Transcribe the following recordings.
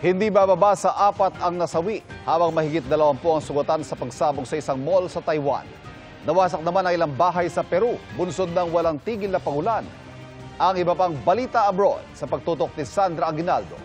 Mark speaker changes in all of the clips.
Speaker 1: Hindi bababa sa 4 ang nasawi habang mahigit 20 ang sugatan sa pagsabog sa isang mall sa Taiwan. Nawasak naman ang ilang bahay sa Peru, bunsod ng walang tigil na pangulan. Ang iba pang balita abroad sa pagtutok ni Sandra Aguinaldo.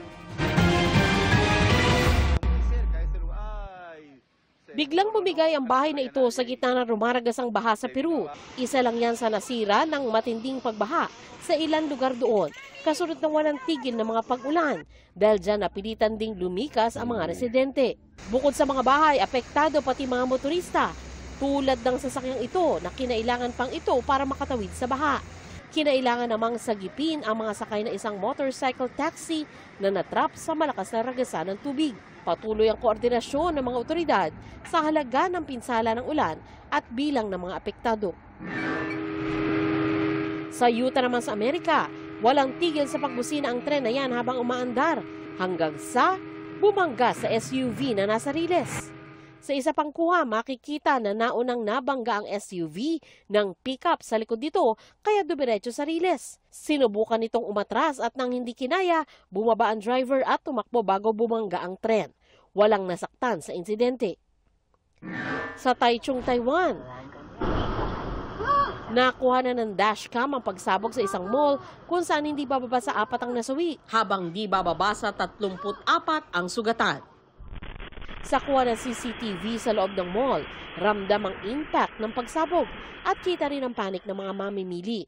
Speaker 2: Biglang bumigay ang bahay na ito sa gitna ng rumaragasang baha sa Peru. Isa lang yan sa nasira ng matinding pagbaha sa ilang lugar doon, kasunod ng walang tigil ng mga pag-ulan. Dahil dyan napilitan ding lumikas ang mga residente. Bukod sa mga bahay, apektado pati mga motorista, tulad ng sasakyang ito na kinailangan pang ito para makatawid sa baha. Kinailangan namang sagipin ang mga sakay na isang motorcycle taxi na natrap sa malakas na ragasan ng tubig. Patuloy ang koordinasyon ng mga otoridad sa halaga ng pinsala ng ulan at bilang ng mga apektado. Sa Utah naman sa Amerika, walang tigil sa pagbusina ang tren na yan habang umaandar hanggang sa bumangga sa SUV na nasa riles. Sa isa pang kuha, makikita na naunang nabangga ang SUV ng pickup sa likod nito kaya dumiretso sa riles. Sinubukan nitong umatras at nang hindi kinaya, bumaba ang driver at tumakbo bago bumangga ang tren. Walang nasaktan sa insidente. Sa Taichung, Taiwan, nakuha na ng dashcam ang pagsabog sa isang mall kung saan hindi bababa sa 4 ang nasawi, habang di bababa sa 34 ang sugatan. Sa kuha ng CCTV sa loob ng mall, ramdam ang impact ng pagsabog at kita rin ang panik ng mga mamimili.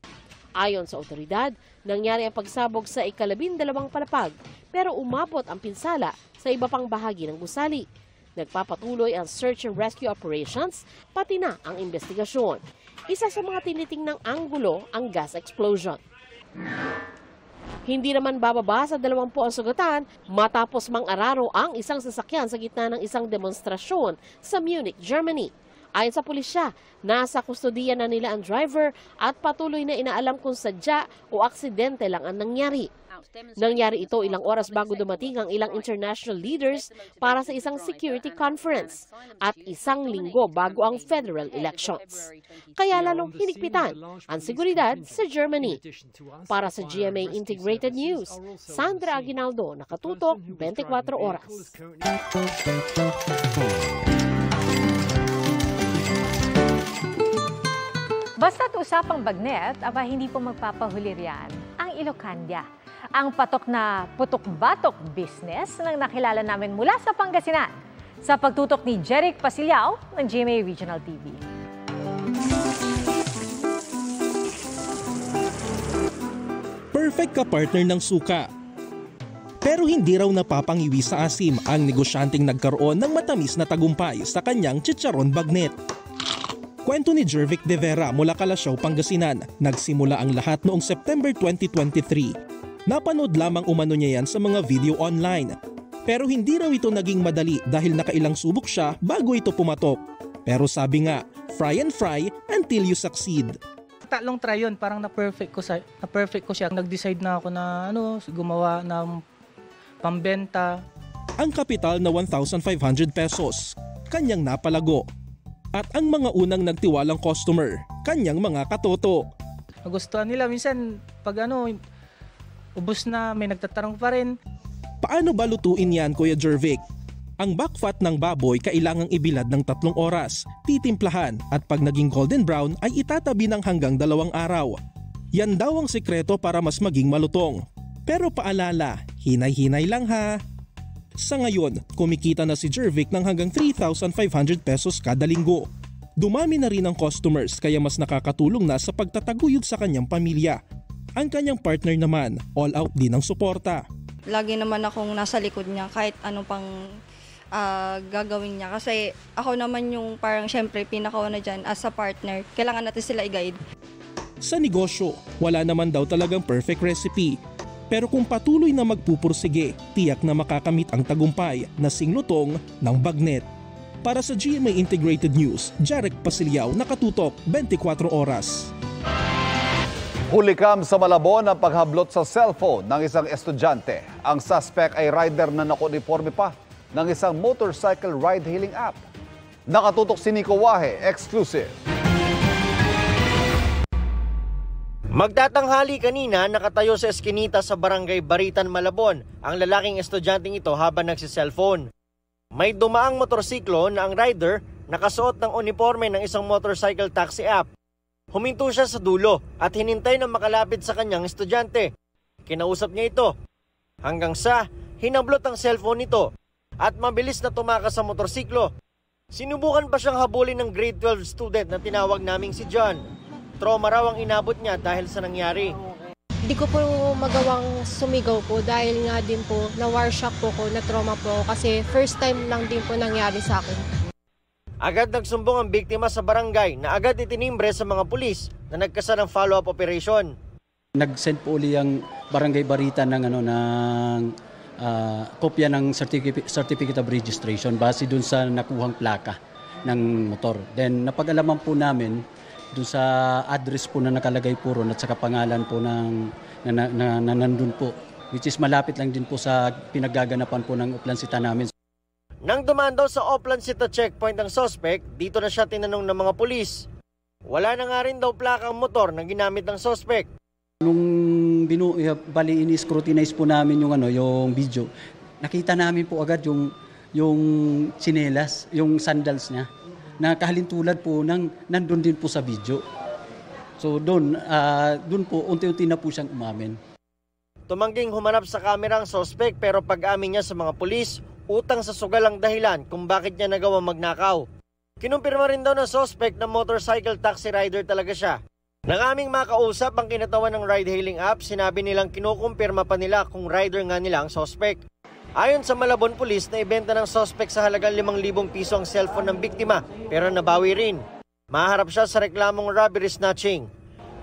Speaker 2: Ayon sa otoridad, nangyari ang pagsabog sa ika-12 palapag pero umabot ang pinsala sa iba pang bahagi ng gusali. Nagpapatuloy ang search and rescue operations pati na ang investigasyon. Isa sa mga tinitingnang anggulo ang gas explosion. Hindi naman bababa sa 20 ang sugatan matapos mang-araro ang isang sasakyan sa gitna ng isang demonstrasyon sa Munich, Germany. Ayon sa pulisya, nasa kustodiya na nila ang driver at patuloy na inaalam kung sadya o aksidente lang ang nangyari. Nangyari ito ilang oras bago dumating ang ilang international leaders para sa isang security conference at isang linggo bago ang federal elections. Kaya lalong hinigpitan ang seguridad sa Germany. Para sa GMA Integrated News, Sandra Aguinaldo, nakatutok 24 oras.
Speaker 3: Basta't usapang bagnet, aba hindi po magpapahuli riyan ang Ilocania. Ang patok na putok-batok business ng nakilala namin mula sa Pangasinan sa pagtutok ni Jeric Pasilyao ng GMA Regional TV.
Speaker 4: Perfect ka-partner ng suka. Pero hindi raw napapangiwi sa asim ang negosyanteng nagkaroon ng matamis na tagumpay sa kanyang chicharon bagnet. Kwento ni Jervic De Vera mula Calasiao, Pangasinan. Nagsimula ang lahat noong September 2023. Napanood lamang umano niya yan sa mga video online. Pero hindi raw ito naging madali dahil nakailang subok siya bago ito pumatok. Pero sabi nga, fry and fry until you succeed.
Speaker 5: Tatlong try yun, parang na-perfect ko siya. Nag-decide na ako na gumawa ng pambenta.
Speaker 4: Ang kapital na 1,500 pesos, kanyang napalago. At ang mga unang nagtiwalang customer, kanyang mga katoto.
Speaker 5: Nagustuhan nila, minsan pag ubos na, may nagtatanong pa rin.
Speaker 4: Paano ba lutuin yan, Kuya Jervic? Ang back fat ng baboy kailangang ibilad ng 3 oras, titimplahan at pag naging golden brown ay itatabi ng hanggang 2 araw. Yan daw ang sikreto para mas maging malutong. Pero paalala, hinay-hinay lang ha. Sa ngayon, kumikita na si Jervic ng hanggang 3,500 pesos kada linggo. Dumami na rin ang customers kaya mas nakakatulong na sa pagtataguyod sa kanyang pamilya. Ang kanyang partner naman, all out din ang suporta.
Speaker 6: Lagi naman akong nasa likod niya kahit ano pang gagawin niya. Kasi ako naman yung parang syempre pinakauna dyan as a partner. Kailangan natin sila i-guide.
Speaker 4: Sa negosyo, wala naman daw talagang perfect recipe. Pero kung patuloy na magpupursige, tiyak na makakamit ang tagumpay na singlutong ng bagnet. Para sa GMA Integrated News, Jeric Pasilyao, nakatutok 24 oras.
Speaker 1: Hulikam sa Malabon ang paghablot sa cellphone ng isang estudyante. Ang suspect ay rider na nakuniporme pa ng isang motorcycle ride-hailing app. Nakatutok si Nico Wahe, exclusive.
Speaker 7: Magtatanghali kanina, nakatayo sa eskinita sa Barangay Baritan, Malabon ang lalaking estudyanteng ito habang nagsiselfone. May dumaang motorsiklo na ang rider nakasuot ng uniforme ng isang motorcycle taxi app. Huminto siya sa dulo at hinintay na makalapit sa kanyang estudyante. Kinausap niya ito hanggang sa hinablot ang cellphone nito at mabilis na tumakas sa motorsiklo. Sinubukan pa siyang habulin ng grade 12 student na tinawag naming si John. Trauma raw ang inabot niya dahil sa nangyari.
Speaker 8: Hindi ko po magawang sumigaw po dahil nga din po na-war shock po ko, na-trauma po kasi first time lang din po nangyari sa akin.
Speaker 7: Agad nagsumbong ang biktima sa barangay na agad itinimbre sa mga pulis na nagkasa ng follow-up operation.
Speaker 9: Nag-send po uli ang Barangay Baritan ng kopya ng certificate of registration base dun sa nakuhang plaka ng motor. Then napag-alaman po namin dun sa address po na nakalagay po ron at saka pangalan po na nandun po, which is malapit lang din po sa pinaggaganapan po ng Oplancita namin.
Speaker 7: Nang dumaan daw sa Oplancita checkpoint ang suspect, dito na siya tinanong ng mga pulis. Wala na nga rin daw plaka ang motor na ginamit ng suspect.
Speaker 9: Nung ini-scrutinize po namin yung video, nakita namin po agad yung tsinelas, yung sandals niya, na kahalintulad po nandun din po sa video. So doon po unti-unti na po siyang umamin.
Speaker 7: Tumangging humanap sa kamera ang suspect pero pag-amin niya sa mga pulis, utang sa sugal ang dahilan kung bakit niya nagawa magnakaw. Kinumpirma rin daw ng suspect na motorcycle taxi rider talaga siya. Nang aming makausap ang kinatawan ng ride-hailing app, sinabi nilang kinukumpirma pa nila kung rider nga nila ang suspect. Ayon sa Malabon Police, na ibenta ng suspect sa halagang 5,000 piso ang cellphone ng biktima pero nabawi rin. Maharap siya sa reklamong robbery snatching.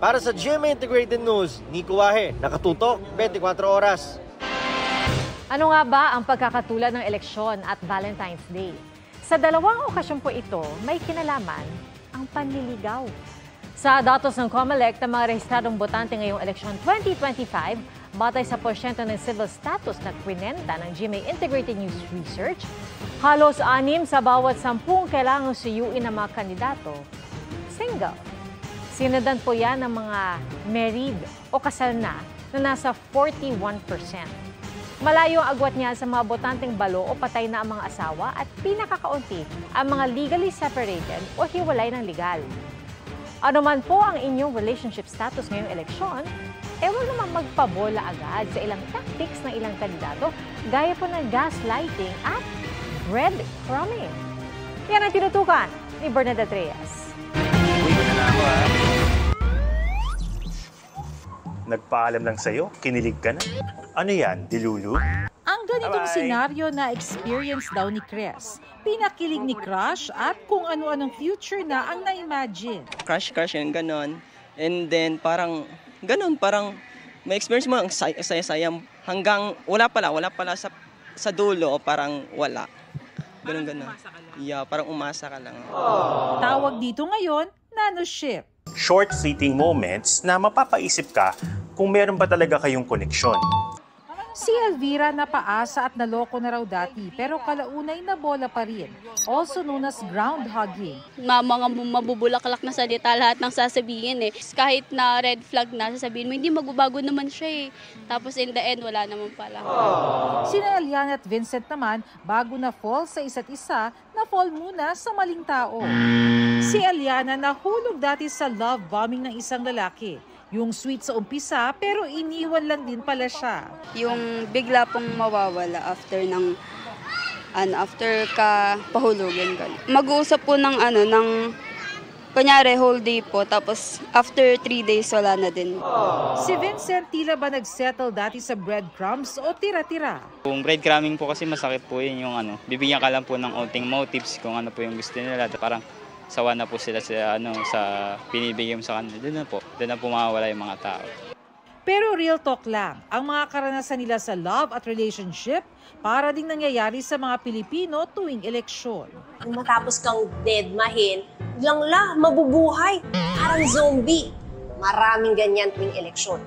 Speaker 7: Para sa GMA Integrated News, Nico Wahe, nakatutok 24 oras.
Speaker 3: Ano nga ba ang pagkakatulad ng eleksyon at Valentine's Day? Sa dalawang okasyon po ito, may kinalaman ang panliligaw. Sa datos ng COMELEC ng mga rehistradong botante ngayong eleksyon 2025, batay sa porsyento ng civil status na kwinenta ng GMA Integrated News Research, halos 6 sa bawat 10 kailangang suyuin ng mga kandidato, single. Sinundan po yan ng mga married o kasal na nasa 41%. Malayo ang agwat niya sa mga botanteng balo o patay na ang mga asawa at pinakakaunti ang mga legally separated o hiwalay ng legal. Ano man po ang inyong relationship status ngayong eleksyon, huwag naman magpabola agad sa ilang tactics ng ilang kandidato gaya po ng gaslighting at breadcrumbing. Yan ang tinutukan ni Bernadette Reyes.
Speaker 10: Nagpaalam lang sa'yo, kinilig ka na. Ano yan, dilulu?
Speaker 11: Ang ganitong senaryo na experience daw ni Cres. Pinakilig ni Crush at kung ano-anong future na ang na-imagine.
Speaker 12: Crush yung ganon. And then parang ganon, parang may experience mo ang saya-saya hanggang wala pala sa dulo, parang wala. Ganon. Yeah, parang umasa ka lang.
Speaker 11: Tawag dito ngayon, nanoship.
Speaker 10: Short fleeting moments na mapapaisip ka kung meron ba talaga kayong koneksyon.
Speaker 11: Si Elvira napaasa at naloko na raw dati pero kalaunay na bola pa rin. Also known as ground hugging.
Speaker 13: Mga mabubulaklak na salita lahat ng sasabihin eh. Kahit na red flag na sasabihin mo, hindi magbabago naman siya eh. Tapos in the end, wala naman pala.
Speaker 11: Sina Eliana at Vincent naman, bago na fall sa isa't isa, na fall muna sa maling tao. Si Eliana nahulog dati sa love bombing ng isang lalaki. Yung sweet sa umpisa pero iniwan lang din pala siya.
Speaker 6: Yung bigla pong mawawala after ka pahulugan ka. Mag-uusap po ng kunyari whole day po tapos after 3 days wala na din.
Speaker 11: Si Vincent tila ba nagsettle dati sa breadcrumbs o tira-tira?
Speaker 14: Kung breadcrumbing po kasi masakit po yun yung bibigyan ka lang po ng onting motives kung ano po yung gusto nila. Parang sawa na po sila sa pinibigay mo sa kanila. Doon na po mawawala yung mga tao.
Speaker 11: Pero real talk lang, ang mga karanasan nila sa love at relationship para ding nangyayari sa mga Pilipino tuwing eleksyon.
Speaker 15: Matapos kang deadmahin, biglang mabubuhay, parang zombie. Maraming ganyan tuwing eleksyon.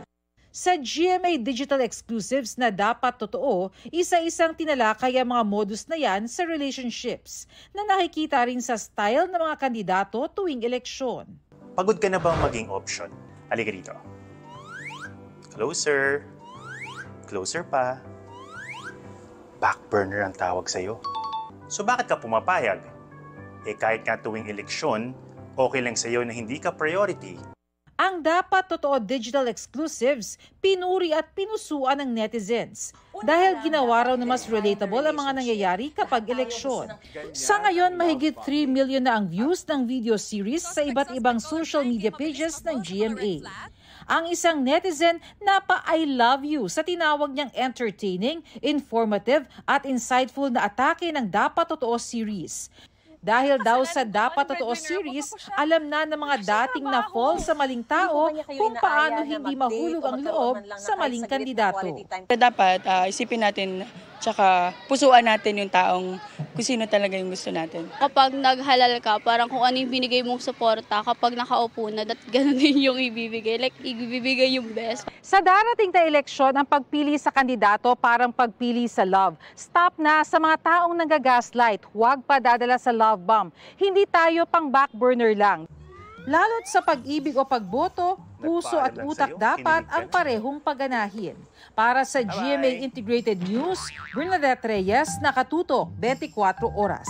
Speaker 11: Sa GMA Digital Exclusives na dapat totoo, isa-isang tinalakay ang mga modus na yan sa relationships na nakikita rin sa style ng mga kandidato tuwing eleksyon.
Speaker 10: Pagod ka na bang maging option? Halika dito. Closer. Closer pa. Back burner ang tawag sa'yo. So bakit ka pumapayag? Kahit nga tuwing eleksyon, okay lang sa'yo na hindi ka priority.
Speaker 11: Ang Dapat Totoo digital exclusives, pinuri at pinusuan ng netizens dahil ginawa raw na mas relatable ang mga nangyayari kapag eleksyon. Sa ngayon, mahigit 3 million na ang views ng video series sa iba't ibang social media pages ng GMA. Ang isang netizen na pa-I love you sa tinawag niyang entertaining, informative at insightful na atake ng Dapat Totoo series. Dahil daw sa Dapat Totoo series, alam na ng mga dating na-fall sa maling tao kung paano hindi mahulog ang loob sa maling kandidato.
Speaker 16: Dapat isipin natin tsaka pusuan natin yung taong kung sino talaga yung gusto natin.
Speaker 13: Kapag naghalal ka, parang kung ano yung binigay mong suporta, kapag nakaupo na, ganun din yung ibibigay. Like, ibibigay yung best.
Speaker 11: Sa darating na eleksyon, ang pagpili sa kandidato parang pagpili sa love. Stop na sa mga taong nagagaslight. Huwag pa dadala sa love bomb. Hindi tayo pang backburner lang. Lalo't sa pag-ibig o pagboto, puso at utak dapat ang parehong pagganahin. Para sa GMA Integrated News, Bernadette Reyes, nakatutok 24 oras.